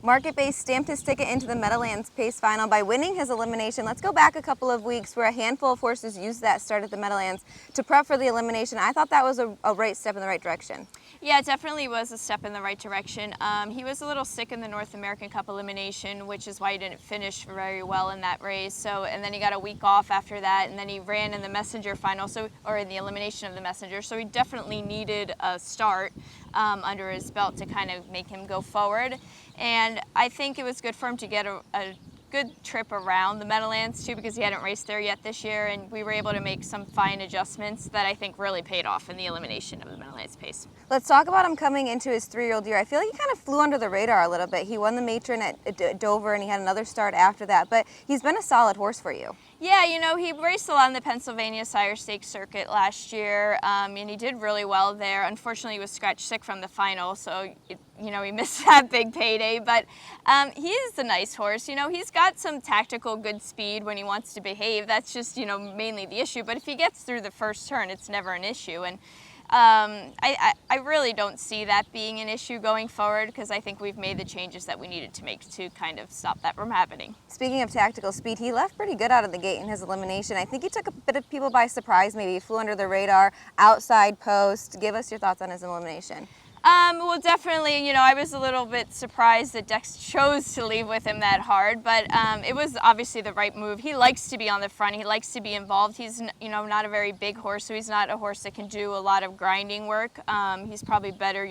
Market Pace stamped his ticket into the Meadowlands Pace final by winning his elimination. Let's go back a couple of weeks where a handful of horses used that start at the Meadowlands to prep for the elimination. I thought that was a right step in the right direction. Yeah, it definitely was a step in the right direction. He was a little sick in the North American Cup elimination, which is why he didn't finish very well in that race. So, and then he got a week off after that, and then he ran in the Messenger final, or in the elimination of the Messenger. So he definitely needed a start under his belt to kind of make him go forward. And I think it was good for him to get a good trip around the Meadowlands too, because he hadn't raced there yet this year, and we were able to make some fine adjustments that I think really paid off in the elimination of the Meadowlands Pace. Let's talk about him coming into his 3-year-old year. I feel like he kind of flew under the radar a little bit. He won the matron at Dover, and he had another start after that, but he's been a solid horse for you. Yeah, you know, he raced a lot in the Pennsylvania Sire Stakes circuit last year, and he did really well there. Unfortunately, he was scratch sick from the final, so he missed that big payday, but he is a nice horse. You know, he's got some tactical good speed when he wants to behave. That's just, mainly the issue, but if he gets through the first turn, it's never an issue. And I really don't see that being an issue going forward, because I think we've made the changes that we needed to make to kind of stop that from happening. Speaking of tactical speed, he left pretty good out of the gate in his elimination. I think he took a bit of people by surprise, maybe. He flew under the radar, outside post. Give us your thoughts on his elimination. Well, definitely, I was a little bit surprised that Dex chose to leave with him that hard, but it was obviously the right move. He likes to be on the front. He likes to be involved. He's, not a very big horse, so he's not a horse that can do a lot of grinding work. He's probably better,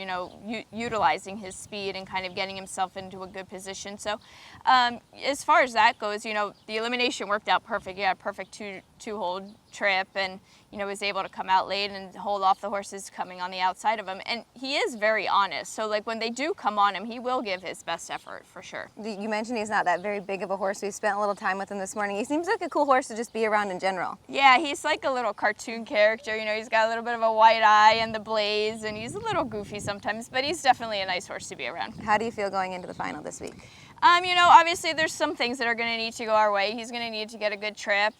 utilizing his speed and kind of getting himself into a good position. So as far as that goes, the elimination worked out perfect. He had a perfect two-hold trip, and was able to come out late and hold off the horses coming on the outside of him. And he is very honest, so like when they do come on him, he will give his best effort for sure. You mentioned he's not that very big of a horse. We spent a little time with him this morning. He seems like a cool horse to just be around in general. Yeah, he's like a little cartoon character. He's got a little bit of a white eye and the blaze, and he's a little goofy sometimes, but he's definitely a nice horse to be around. How do you feel going into the final this week? Obviously there's some things that are going to need to go our way. He's going to need to get a good trip.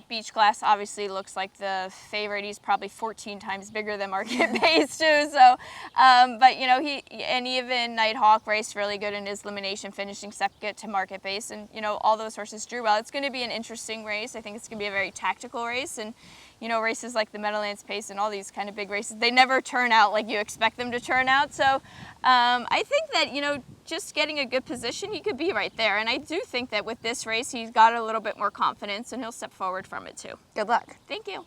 Beach Glass obviously looks like the favorite. He's probably 14 times bigger than Market Pace too. So, but even Nighthawk raced really good in his elimination, finishing second to Market Pace, and all those horses drew well. It's going to be an interesting race. I think it's going to be a very tactical race, and races like the Meadowlands Pace and all these kind of big races, they never turn out like you expect them to turn out. So I think that, just getting a good position, he could be right there. And I do think that with this race, he's got a little bit more confidence, and he'll step forward from it too. Good luck. Thank you.